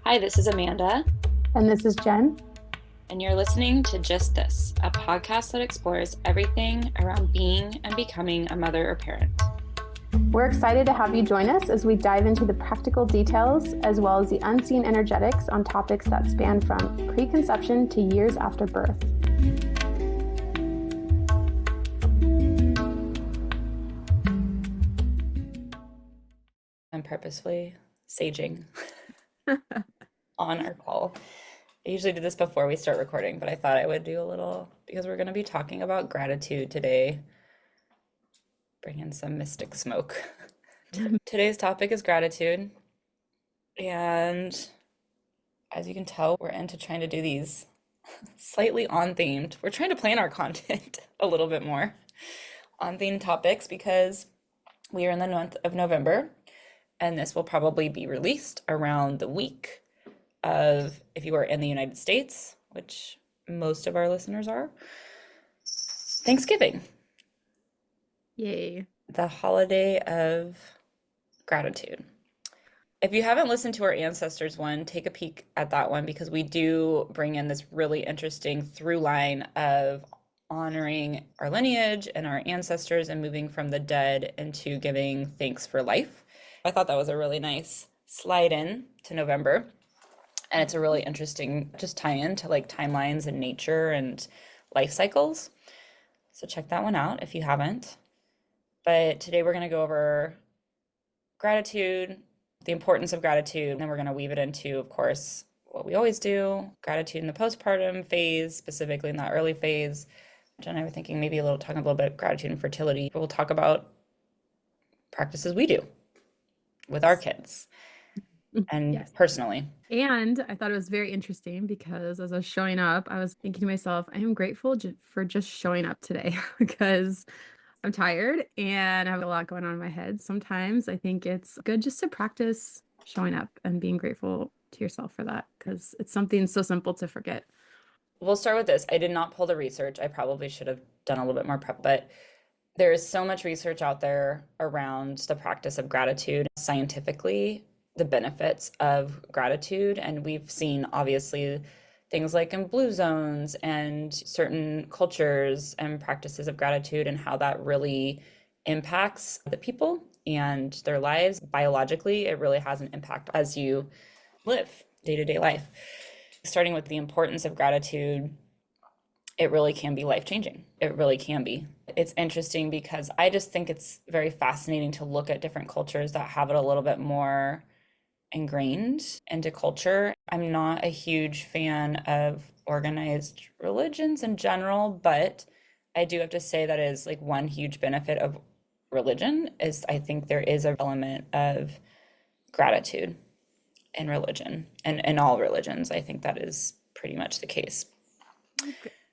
Hi, this is Amanda. And this is Jen. And you're listening to Just This, a podcast that explores everything around being and becoming a mother or parent. We're excited to have you join us as we dive into the practical details as well as the unseen energetics on topics that span from preconception to years after birth. I'm purposefully saging on our call. I usually do this before we start recording, but I thought I would do a little because we're going to be talking about gratitude today. Bring in some mystic smoke. Today's topic is gratitude. And as you can tell, we're into trying to do these slightly on-themed. We're trying to plan our content a little bit more on-themed topics because we are in the month of November, and this will probably be released around the week of, if you are in the United States, which most of our listeners are, Thanksgiving. Yay. The holiday of gratitude. If you haven't listened to our ancestors one, take a peek at that one because we do bring in this really interesting through line of honoring our lineage and our ancestors and moving from the dead into giving thanks for life. I thought that was a really nice slide in to November. And it's a really interesting just tie-in to like timelines and nature and life cycles. So check that one out if you haven't. But today we're going to go over gratitude, the importance of gratitude, and then we're going to weave it into, of course, what we always do, gratitude in the postpartum phase, specifically in that early phase. Jen and I were thinking maybe talking a little bit of gratitude and fertility, but we'll talk about practices we do with our kids and Yes. personally. And I thought it was very interesting because as I was showing up, I was thinking to myself, I am grateful for just showing up today because I'm tired and I have a lot going on in my head. Sometimes I think it's good just to practice showing up and being grateful to yourself for that because it's something so simple to forget. We'll start with this. I did not pull the research. I probably should have done a little bit more prep, but there is so much research out there around the practice of gratitude, scientifically, the benefits of gratitude. And we've seen, obviously, things like in blue zones and certain cultures and practices of gratitude and how that really impacts the people and their lives. Biologically, it really has an impact as you live day-to-day life. Starting with the importance of gratitude, it really can be life-changing. It really can be. It's interesting because I just think it's very fascinating to look at different cultures that have it a little bit more ingrained into culture. I'm not a huge fan of organized religions in general, but I do have to say that is like one huge benefit of religion is I think there is an element of gratitude in religion and in all religions. I think that is pretty much the case.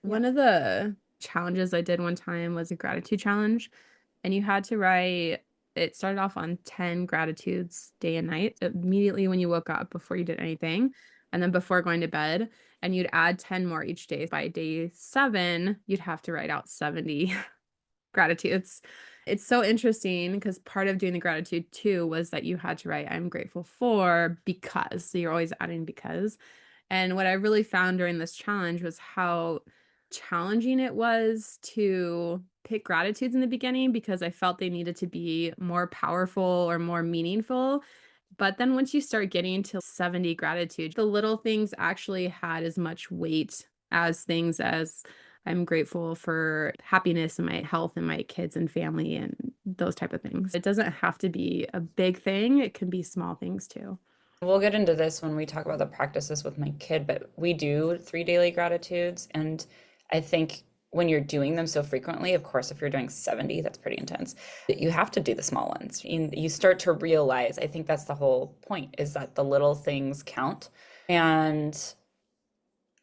One of the challenges I did one time was a gratitude challenge, and you had to write, it started off on 10 gratitudes day and night, immediately when you woke up before you did anything, and then before going to bed, and you'd add 10 more each day. By day 7, you'd have to write out 70 gratitudes. It's so interesting because part of doing the gratitude too was that you had to write, I'm grateful for because. So you're always adding because. And what I really found during this challenge was how challenging it was to pick gratitudes in the beginning because I felt they needed to be more powerful or more meaningful. But then once you start getting to 70 gratitude, the little things actually had as much weight as things as I'm grateful for happiness and my health and my kids and family and those type of things. It doesn't have to be a big thing. It can be small things too. We'll get into this when we talk about the practices with my kid, but we do 3 daily gratitudes. And I think when you're doing them so frequently, of course, if you're doing 70, that's pretty intense. You have to do the small ones. You start to realize, I think that's the whole point, is that the little things count. And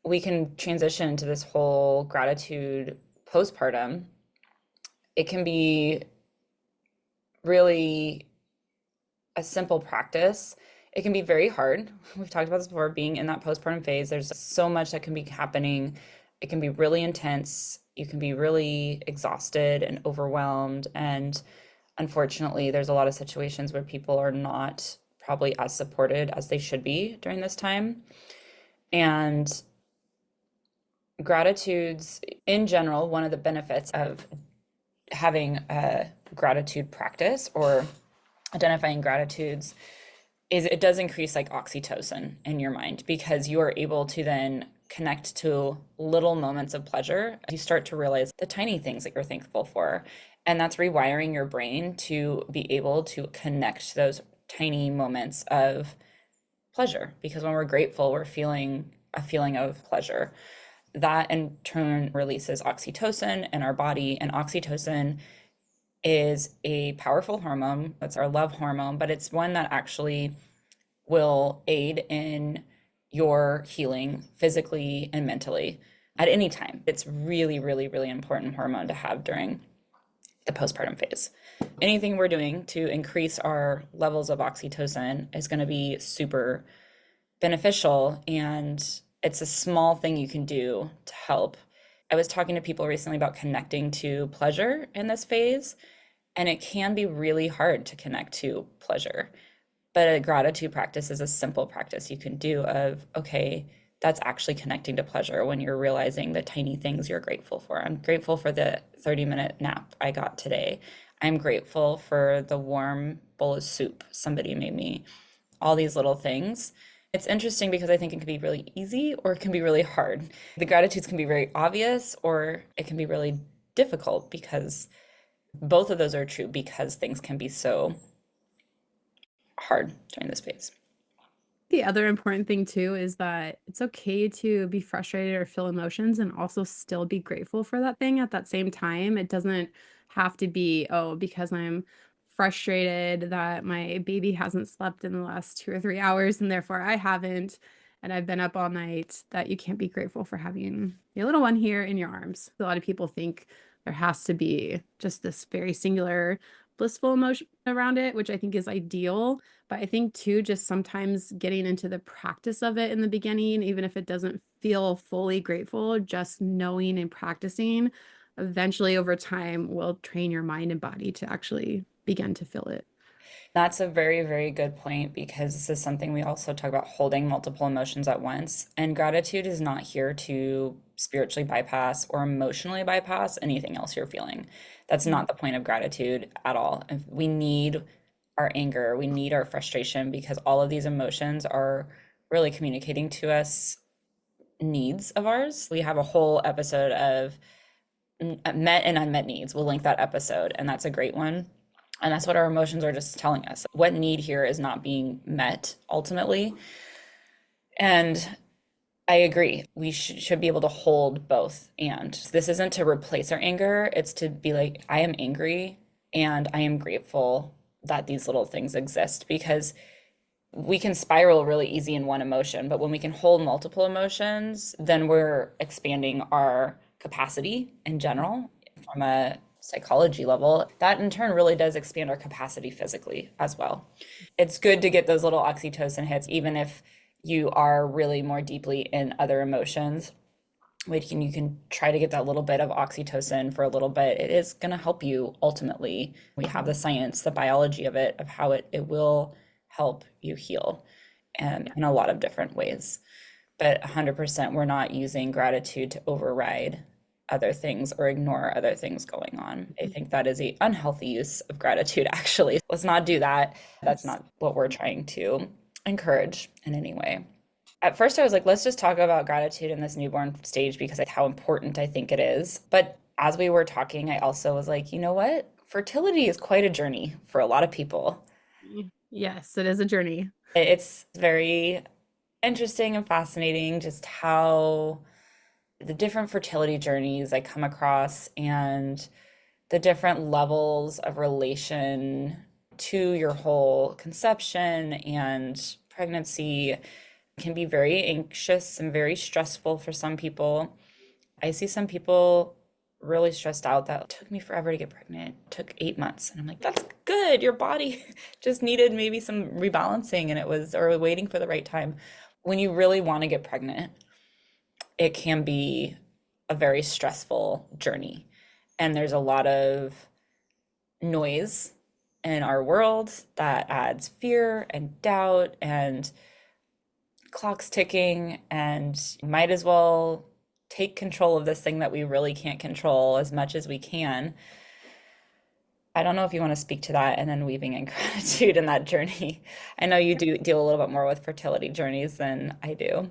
we can transition into this whole gratitude postpartum. It can be really a simple practice. It can be very hard. We've talked about this before, being in that postpartum phase. There's so much that can be happening. It can be really intense. You can be really exhausted and overwhelmed. And unfortunately, there's a lot of situations where people are not probably as supported as they should be during this time. And gratitudes in general, one of the benefits of having a gratitude practice or identifying gratitudes is it does increase like oxytocin in your mind because you are able to then connect to little moments of pleasure. You start to realize the tiny things that you're thankful for. And that's rewiring your brain to be able to connect those tiny moments of pleasure. Because when we're grateful, we're feeling a feeling of pleasure. That in turn releases oxytocin in our body, and oxytocin is a powerful hormone. It's our love hormone, but it's one that actually will aid in your healing physically and mentally at any time. It's really, really, really important hormone to have during the postpartum phase. Anything we're doing to increase our levels of oxytocin is going to be super beneficial, and it's a small thing you can do to help. I was talking to people recently about connecting to pleasure in this phase, and it can be really hard to connect to pleasure. But a gratitude practice is a simple practice you can do of, okay, that's actually connecting to pleasure when you're realizing the tiny things you're grateful for. I'm grateful for the 30-minute nap I got today. I'm grateful for the warm bowl of soup somebody made me. All these little things. It's interesting because I think it can be really easy or it can be really hard. The gratitudes can be very obvious or it can be really difficult because both of those are true because things can be so hard during this phase. The other important thing too is that it's okay to be frustrated or feel emotions and also still be grateful for that thing at that same time. It doesn't have to be, oh, because I'm frustrated that my baby hasn't slept in the last 2 or 3 hours and therefore I haven't, and I've been up all night, that you can't be grateful for having your little one here in your arms. A lot of people think there has to be just this very singular blissful emotion around it, which I think is ideal. But I think too, just sometimes getting into the practice of it in the beginning, even if it doesn't feel fully grateful, just knowing and practicing eventually over time will train your mind and body to actually begin to feel it. That's a very, very good point because this is something we also talk about holding multiple emotions at once. And gratitude is not here to spiritually bypass or emotionally bypass anything else you're feeling. That's Mm. not the point of gratitude at all. If we need our anger, we need our frustration because all of these emotions are really communicating to us needs of ours. We have a whole episode of met and unmet needs. We'll link that episode, and that's a great one. And that's what our emotions are just telling us. What need here is not being met ultimately. And I agree. We should be able to hold both. And this isn't to replace our anger, it's to be like, I am angry and I am grateful that these little things exist because we can spiral really easy in one emotion. But when we can hold multiple emotions, then we're expanding our capacity in general from a psychology level. That in turn really does expand our capacity physically as well. It's good to get those little oxytocin hits, even if you are really more deeply in other emotions. You can try to get that little bit of oxytocin for a little bit. It is going to help you ultimately. We have the science, the biology of it, of how it will help you heal and in a lot of different ways. But 100%, we're not using gratitude to override other things or ignore other things going on. I think that is a unhealthy use of gratitude, actually. Let's not do that. That's Yes. not what we're trying to encourage in any way. At first, I was like, let's just talk about gratitude in this newborn stage because of how important I think it is. But as we were talking, I also was like, you know what? Fertility is quite a journey for a lot of people. Yes, it is a journey. It's very interesting and fascinating just how the different fertility journeys I come across and the different levels of relation to your whole conception and pregnancy can be very anxious and very stressful for some people. I see some people really stressed out that it took me forever to get pregnant. It took 8 months. And I'm like, that's good. Your body just needed maybe some rebalancing and it was, or waiting for the right time. When you really want to get pregnant, it can be a very stressful journey. And there's a lot of noise in our world that adds fear and doubt and clock's ticking, and might as well take control of this thing that we really can't control as much as we can. I don't know if you want to speak to that and then weaving in gratitude in that journey. I know you do deal a little bit more with fertility journeys than I do.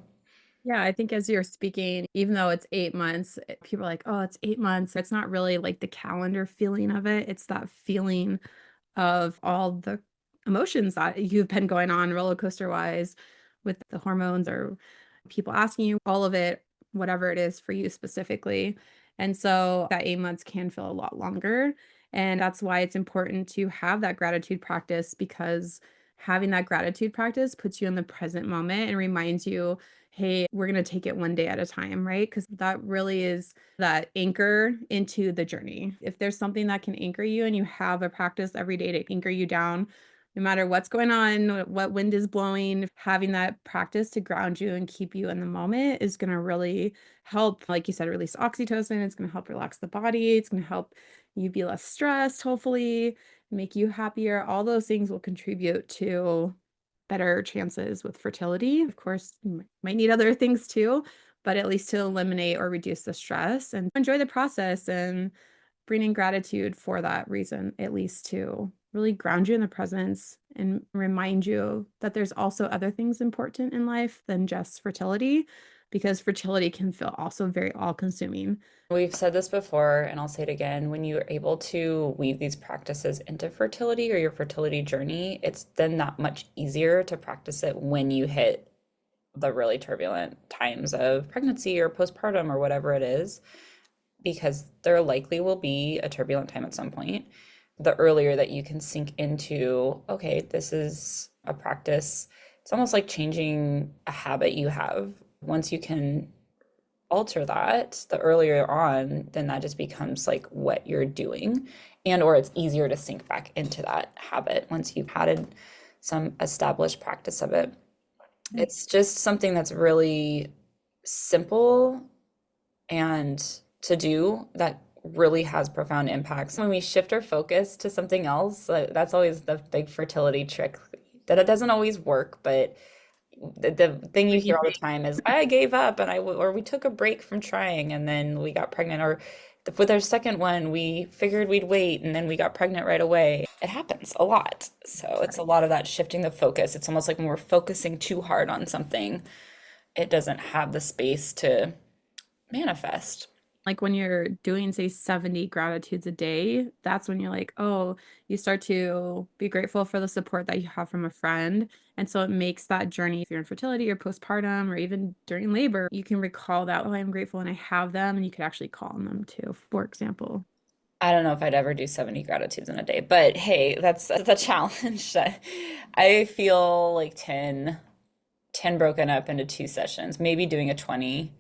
Yeah, I think as you're speaking, even though it's 8 months, people are like, oh, it's 8 months. It's not really like the calendar feeling of it. It's that feeling of all the emotions that you've been going on roller coaster wise with the hormones or people asking you, all of it, whatever it is for you specifically. And so that 8 months can feel a lot longer. And that's why it's important to have that gratitude practice, because having that gratitude practice puts you in the present moment and reminds you, hey, we're going to take it one day at a time, right? Because that really is that anchor into the journey. If there's something that can anchor you and you have a practice every day to anchor you down, no matter what's going on, what wind is blowing, having that practice to ground you and keep you in the moment is going to really help, like you said, release oxytocin. It's going to help relax the body. It's going to help you be less stressed, hopefully, make you happier. All those things will contribute to better chances with fertility. Of course, you might need other things too, but at least to eliminate or reduce the stress and enjoy the process and bring in gratitude for that reason, at least to really ground you in the presence and remind you that there's also other things important in life than just fertility, because fertility can feel also very all-consuming. We've said this before, and I'll say it again. When you're able to weave these practices into fertility or your fertility journey, it's then that much easier to practice it when you hit the really turbulent times of pregnancy or postpartum or whatever it is, because there likely will be a turbulent time at some point. The earlier that you can sink into, okay, this is a practice, it's almost like changing a habit you have. Once you can alter that, the earlier on, then that just becomes like what you're doing, and or it's easier to sink back into that habit once you've had some established practice of it. It's just something that's really simple and to do that really has profound impacts. When we shift our focus to something else, that's always the big fertility trick, that it doesn't always work, but the thing you What you hear all the think? time is I gave up and or we took a break from trying and then we got pregnant, or with our second one we figured we'd wait and then we got pregnant right away. It happens a lot. So it's a lot of that shifting the focus. It's almost like when we're focusing too hard on something, it doesn't have the space to manifest. Like when you're doing, say, 70 gratitudes a day, that's when you're like, oh, you start to be grateful for the support that you have from a friend. And so it makes that journey, if you're in fertility or postpartum or even during labor, you can recall that, oh, I'm grateful and I have them. And you could actually call on them too, for example. I don't know if I'd ever do 70 gratitudes in a day, but hey, that's a challenge. I feel like 10 broken up into two sessions, maybe doing a 20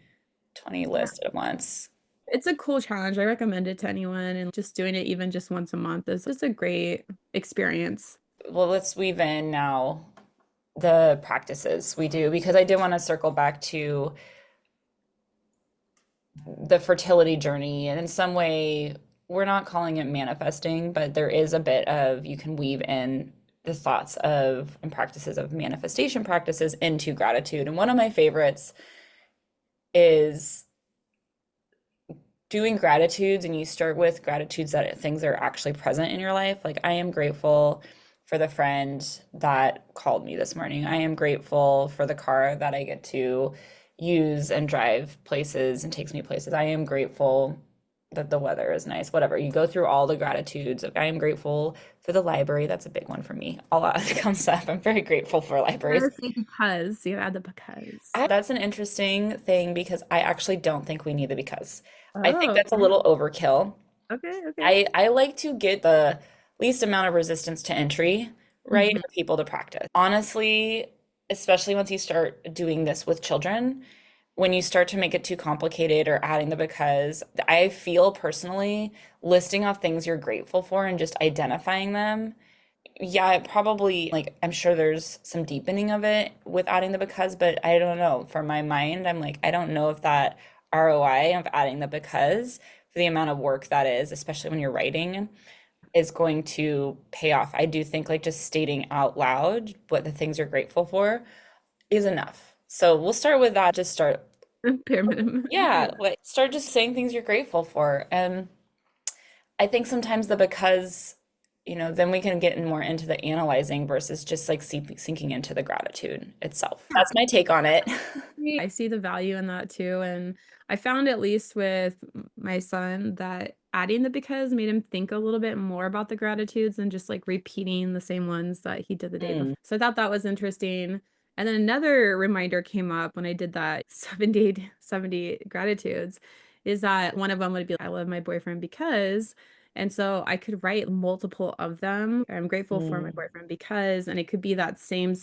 list at once. It's a cool challenge. I recommend it to anyone. And just doing it even just once a month is just a great experience. Well, let's weave in now the practices we do, because I did want to circle back to the fertility journey. And in some way, we're not calling it manifesting, but there is a bit of, you can weave in the thoughts of and practices of manifestation practices into gratitude. And one of my favorites is doing gratitudes, and you start with gratitudes that things are actually present in your life. Like, I am grateful for the friend that called me this morning. I am grateful for the car that I get to use and drive places and takes me places. I am grateful that the weather is nice, whatever. You go through all the gratitudes. Like, I am grateful for the library. That's a big one for me. A lot comes up. I'm very grateful for libraries. Gotta say because. You add the because. That's an interesting thing because I actually don't think we need the because. I think Oh, that's a okay. little overkill. Okay, okay. I like to get the least amount of resistance to entry, right, Mhm. for people to practice. Honestly, especially once you start doing this with children, when you start to make it too complicated or adding the because, I feel personally listing off things you're grateful for and just identifying them. Yeah, it probably, like, I'm sure there's some deepening of it with adding the because, but I don't know. For my mind, I'm like, I don't know if that ROI of adding the because for the amount of work that is, especially when you're writing, is going to pay off. I do think like just stating out loud what the things you're grateful for is enough. So we'll start with that. Just start, Bare minimum. yeah, like start just saying things you're grateful for. And I think sometimes the because, then we can get in more into the analyzing versus just like sinking into the gratitude itself. That's my take on it. I see the value in that too. And I found, at least with my son, that adding the because made him think a little bit more about the gratitudes and just like repeating the same ones that he did the day before. Mm, So I thought that was interesting. And then another reminder came up when I did that 70 gratitudes, is that one of them would be, I love my boyfriend because. And so I could write multiple of them. I'm grateful for my mm. boyfriend because, and it could be that same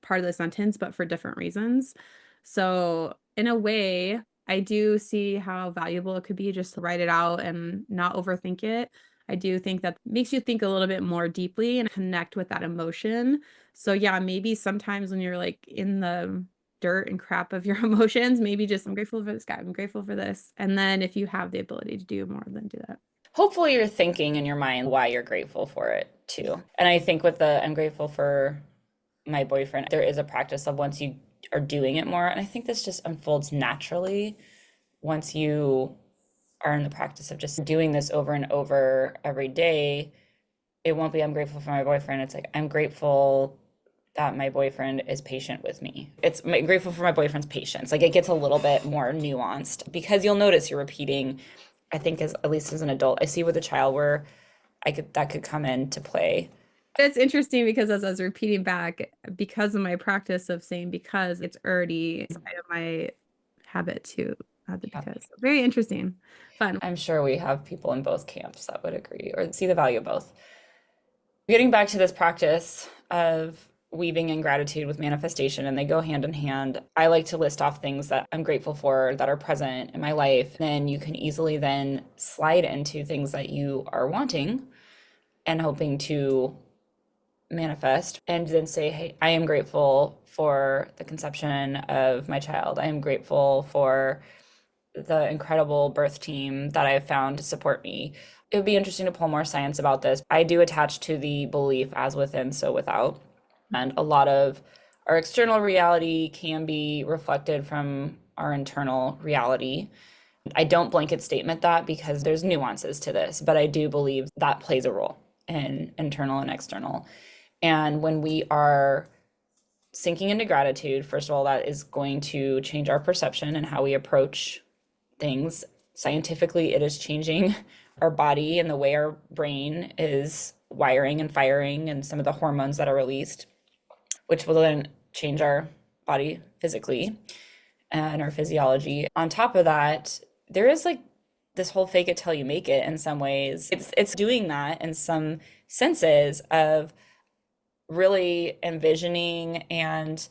part of the sentence, but for different reasons. So in a way, I do see how valuable it could be just to write it out and not overthink it. I do think that makes you think a little bit more deeply and connect with that emotion. So yeah, maybe sometimes when you're like in the dirt and crap of your emotions, maybe just, I'm grateful for this guy, I'm grateful for this. And then if you have the ability to do more, then do that. Hopefully you're thinking in your mind why you're grateful for it too. And I think with the I'm grateful for my boyfriend, there is a practice of once you are doing it more, and I think this just unfolds naturally once you are in the practice of just doing this over and over every day. It won't be I'm grateful for my boyfriend. It's like I'm grateful that my boyfriend is patient with me. I'm grateful for my boyfriend's patience. Like it gets a little bit more nuanced because you'll notice you're repeating. I think as at least as an adult, I see with a child where that could come into play. It's interesting because as I was repeating back, because of my practice of saying because, it's already inside of my habit to add the Yeah. because. Very interesting. Fun. I'm sure we have people in both camps that would agree or see the value of both. Getting back to this practice of weaving in gratitude with manifestation, and they go hand in hand. I like to list off things that I'm grateful for that are present in my life. Then you can easily then slide into things that you are wanting and hoping to manifest, and then say, hey, I am grateful for the conception of my child. I am grateful for the incredible birth team that I've found to support me. It would be interesting to pull more science about this. I do attach to the belief as within, so without. And a lot of our external reality can be reflected from our internal reality. I don't blanket statement that because there's nuances to this, but I do believe that plays a role in internal and external. And when we are sinking into gratitude, first of all, that is going to change our perception and how we approach things. Scientifically, it is changing our body and the way our brain is wiring and firing and some of the hormones that are released, which will then change our body physically and our physiology. On top of that, there is like this whole fake it till you make it in some ways. It's doing that in some senses of really envisioning and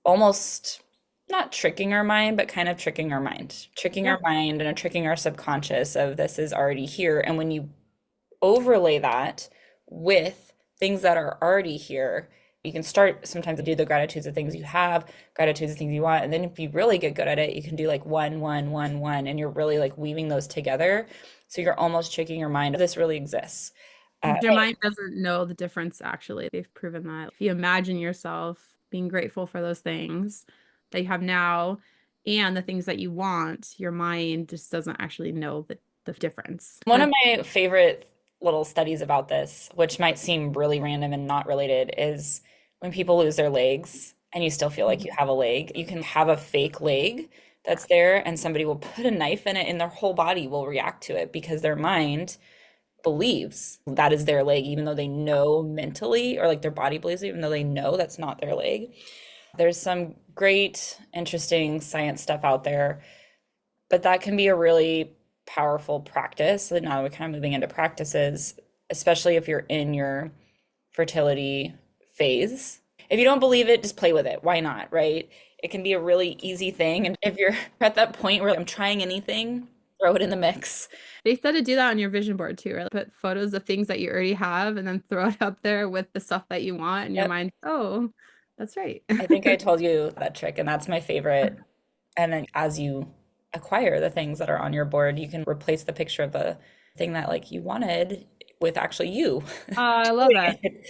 almost not tricking our mind, but kind of tricking Yeah. our mind and tricking our subconscious of this is already here. And when you overlay that with things that are already here, you can start sometimes to do the gratitudes of things you have, gratitudes of things you want. And then if you really get good at it, you can do like one, one, one, one, and you're really like weaving those together. So you're almost tricking your mind. This really exists. Your mind doesn't know the difference, actually. They've proven that. If you imagine yourself being grateful for those things that you have now and the things that you want, your mind just doesn't actually know the difference. One of my favorite little studies about this, which might seem really random and not related, is when people lose their legs and you still feel like you have a leg. You can have a fake leg that's there, and somebody will put a knife in it, and their whole body will react to it because their mind believes that is their leg, even though they know mentally, or like their body believes it, even though they know that's not their leg. There's some great, interesting science stuff out there, but that can be a really powerful practice. So now we're kind of moving into practices, especially if you're in your fertility phase. If you don't believe it, just play with it. Why not, right? It can be a really easy thing. And if you're at that point where I'm trying anything, throw it in the mix. They said to do that on your vision board too, right? Put photos of things that you already have and then throw it up there with the stuff that you want, and your Yep. mind, oh, that's right. I think I told you that trick, and that's my favorite. And then as you acquire the things that are on your board, you can replace the picture of the thing that like you wanted with actually you. I love doing that. it.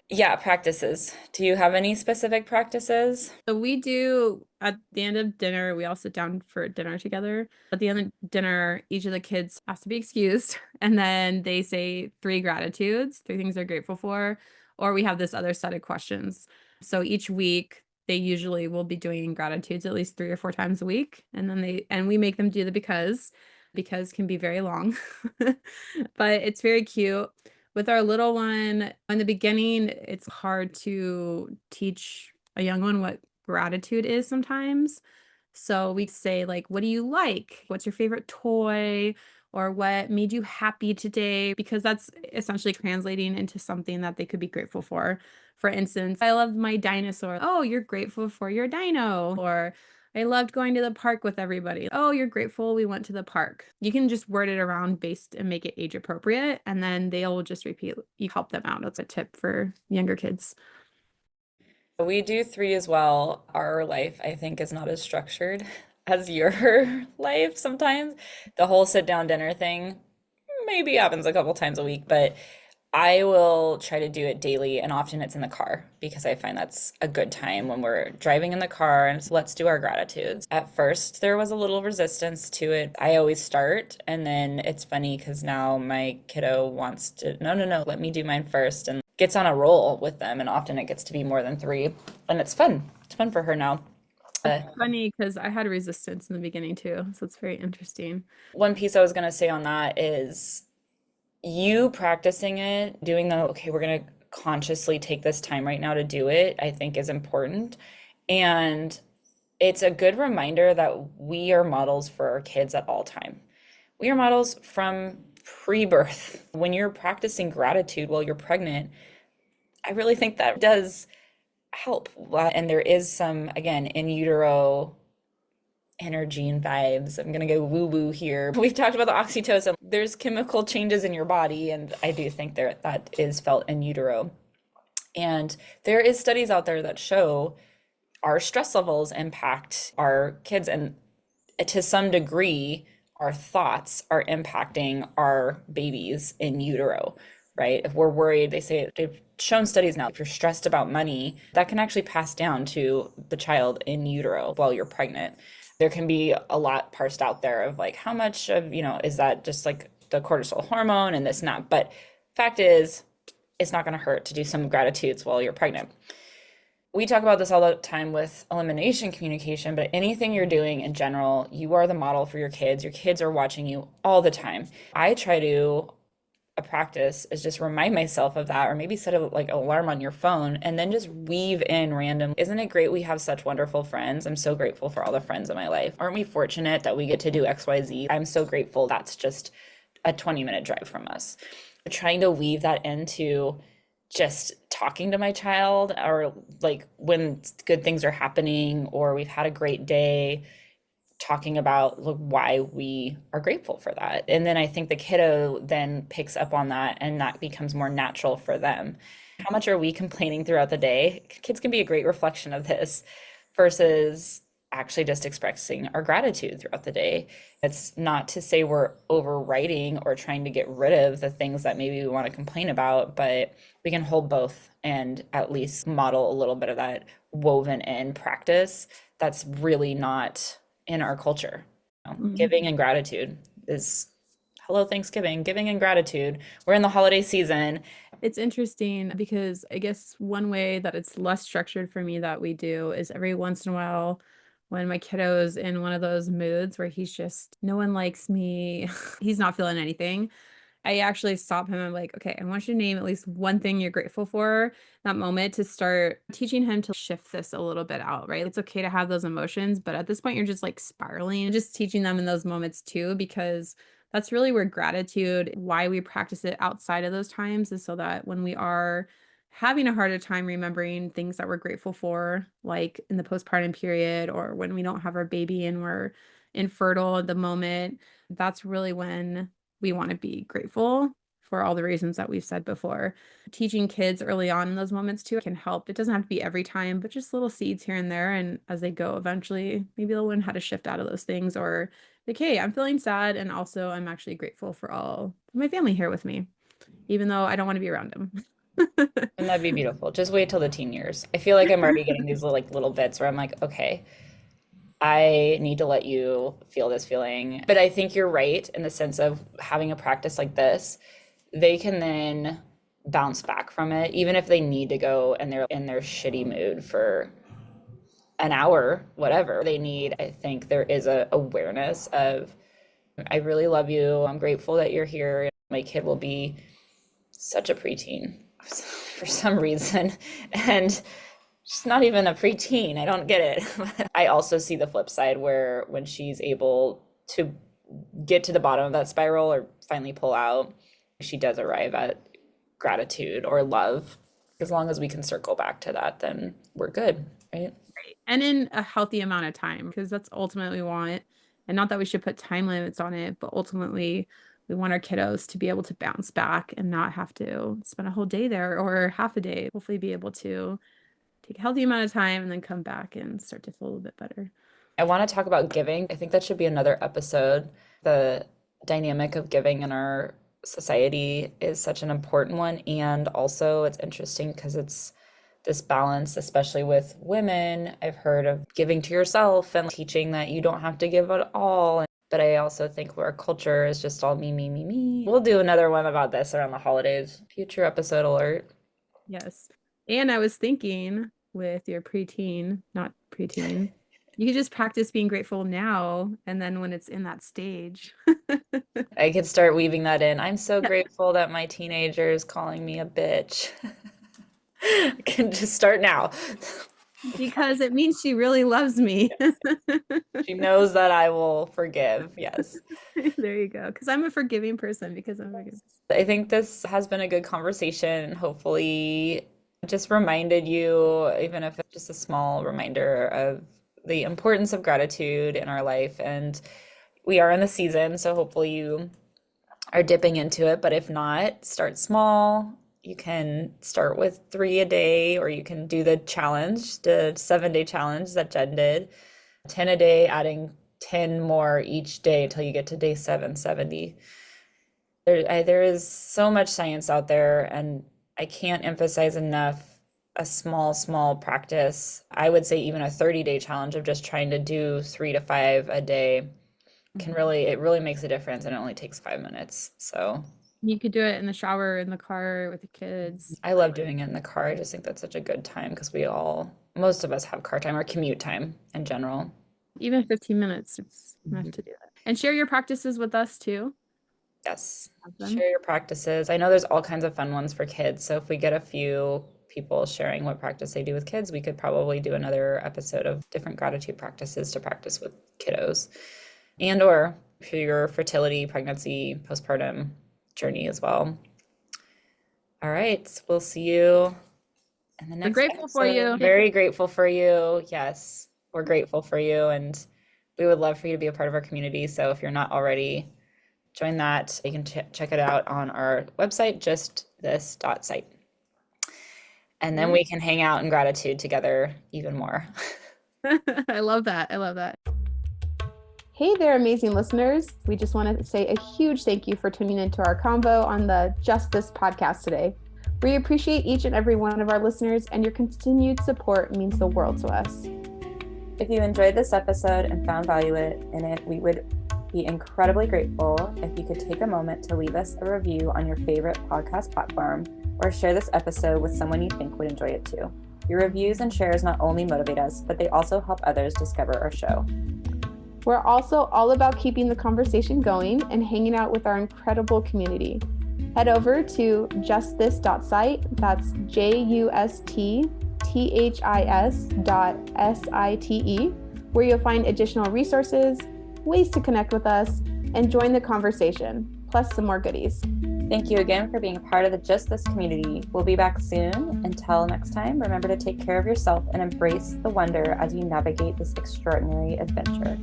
Yeah, practices. Do you have any specific practices? So we do at the end of dinner, we all sit down for dinner together. At the end of dinner, each of the kids has to be excused, and then they say three gratitudes, three things they're grateful for, or we have this other set of questions. So each week, they usually will be doing gratitudes at least 3 or 4 times a week, and then we make them do the because can be very long, but it's very cute. With our little one, in the beginning, it's hard to teach a young one what gratitude is sometimes. So we say, like, what do you like? What's your favorite toy? Or what made you happy today? Because that's essentially translating into something that they could be grateful for. For instance, I love my dinosaur. Oh, you're grateful for your dino. Or I loved going to the park with everybody. Oh, you're grateful we went to the park. You can just word it around based and make it age appropriate, and then they'll just repeat. You help them out. That's a tip for younger kids. We do three as well. Our life, I think, is not as structured as your life sometimes. The whole sit down dinner thing maybe happens a couple times a week, but I will try to do it daily, and often it's in the car because I find that's a good time when we're driving in the car and it's, let's do our gratitudes. At first, there was a little resistance to it. I always start, and then it's funny because now my kiddo wants to, no, no, no, let me do mine first, and gets on a roll with them, and often it gets to be more than three, and it's fun. It's fun for her now. It's Uh, funny because I had resistance in the beginning too, so it's very interesting. One piece I was going to say on that is you practicing it, doing the, okay, we're going to consciously take this time right now to do it, I think is important. And it's a good reminder that we are models for our kids at all time. We are models from pre-birth. When you're practicing gratitude while you're pregnant, I really think that does help. And there is some, again, in utero energy and vibes. I'm gonna go woo woo here. We've talked about the oxytocin. There's chemical changes in your body, and I do think that is felt in utero. And there is studies out there that show our stress levels impact our kids, and to some degree, our thoughts are impacting our babies in utero, right? If we're worried, they say they've shown studies now, if you're stressed about money, that can actually pass down to the child in utero while you're pregnant. There can be a lot parsed out there of like how much of, is that just like the cortisol hormone and this and that. But fact is, it's not going to hurt to do some gratitudes while you're pregnant. We talk about this all the time with elimination communication, but anything you're doing in general, you are the model for your kids. Your kids are watching you all the time. I try to a practice is just remind myself of that, or maybe set a like alarm on your phone and then just weave in random. Isn't it great we have such wonderful friends? I'm so grateful for all the friends in my life. Aren't we fortunate that we get to do XYZ? I'm so grateful that's just a 20-minute drive from us. Trying to weave that into just talking to my child, or like when good things are happening or we've had a great day, talking about why we are grateful for that. And then I think the kiddo then picks up on that and that becomes more natural for them. How much are we complaining throughout the day? Kids can be a great reflection of this versus actually just expressing our gratitude throughout the day. It's not to say we're overwriting or trying to get rid of the things that maybe we want to complain about, but we can hold both and at least model a little bit of that woven in practice that's really not in our culture. Mhm. Giving and gratitude is hello Thanksgiving, giving and gratitude. We're in the holiday season. It's interesting because I guess one way that it's less structured for me that we do is every once in a while when my kiddo is in one of those moods where he's just, no one likes me, he's not feeling anything. I actually stop him. I'm like, okay, I want you to name at least one thing you're grateful for that moment to start teaching him to shift this a little bit out, right? It's okay to have those emotions, but at this point, you're just like spiraling, just teaching them in those moments too, because that's really where gratitude, why we practice it outside of those times is so that when we are having a harder time remembering things that we're grateful for, like in the postpartum period or when we don't have our baby and we're infertile at the moment, that's really when we want to be grateful for all the reasons that we've said before. Teaching kids early on in those moments too can help. It doesn't have to be every time, but just little seeds here and there. And as they go, eventually, maybe they'll learn how to shift out of those things or like, hey, I'm feeling sad. And also, I'm actually grateful for all my family here with me. even though I don't want to be around him. And that'd be beautiful. Just wait till the teen years. I feel like I'm already getting these little bits where I'm like, okay, I need to let you feel this feeling. But I think you're right in the sense of having a practice like this, they can then bounce back from it, even if they need to go and they're in their shitty mood for an hour, whatever they need. I think there is a awareness of, I really love you. I'm grateful that you're here. My kid will be such a preteen for some reason. And she's not even a preteen. I don't get it. I also see the flip side where when she's able to get to the bottom of that spiral or finally pull out, she does arrive at gratitude or love. As long as we can circle back to that, then we're good, right? Right. And in a healthy amount of time, because that's ultimately what we want. And not that we should put time limits on it, but ultimately we want our kiddos to be able to bounce back and not have to spend a whole day there or half a day. Hopefully be able to take a healthy amount of time and then come back and start to feel a little bit better. I want to talk about giving. I think that should be another episode. The dynamic of giving in our society is such an important one. And also, it's interesting because it's this balance, especially with women. I've heard of giving to yourself and teaching that you don't have to give at all. But I also think our culture is just all me, me, me, me. We'll do another one about this around the holidays. Future episode alert. Yes. And I was thinking with your preteen, not preteen, you could just practice being grateful now. And then when it's in that stage, I could start weaving that in. I'm so grateful that my teenager is calling me a bitch. I can just start now. Because it means she really loves me. Yes. She knows that I will forgive. Yes. There you go. Because I'm a forgiving person because I'm forgiving. I think this has been a good conversation. Hopefully, just reminded you, even if it's just a small reminder of the importance of gratitude in our life. And we are in the season, so hopefully you are dipping into it. But if not, start small. You can start with 3 a day, or you can do the challenge, the 7-day challenge that Jen did. 10 a day, adding 10 more each day until you get to day 770. There is so much science out there, and I can't emphasize enough a small practice. I would say even a 30-day challenge of just trying to do 3 to 5 a day can it really makes a difference, and it only takes 5 minutes. So you could do it in the shower, in the car with the kids. I love doing it in the car. I just think that's such a good time because most of us have car time or commute time in general. Even 15 minutes, it's enough to do that. And share your practices with us too. Yes. Share your practices. I know there's all kinds of fun ones for kids. So if we get a few people sharing what practice they do with kids, we could probably do another episode of different gratitude practices to practice with kiddos, and or for your fertility, pregnancy, postpartum journey as well. All right. We'll see you in the next We're grateful for you. Very grateful for you. Yes. We're grateful for you. And we would love for you to be a part of our community. So if you're not already, join that. You can check it out on our website, justthis.site. And then we can hang out in gratitude together even more. I love that. I love that. Hey there, amazing listeners. We just want to say a huge thank you for tuning into our convo on the Just This podcast today. We appreciate each and every one of our listeners, and your continued support means the world to us. If you enjoyed this episode and found value in it, we would be incredibly grateful if you could take a moment to leave us a review on your favorite podcast platform, or share this episode with someone you think would enjoy it too. Your reviews and shares not only motivate us, but they also help others discover our show. We're also all about keeping the conversation going and hanging out with our incredible community. Head over to justthis.site, that's justhis.site, where you'll find additional resources, ways to connect with us, and join the conversation, plus some more goodies. Thank you again for being a part of the Just This community. We'll be back soon. Until next time, remember to take care of yourself and embrace the wonder as you navigate this extraordinary adventure.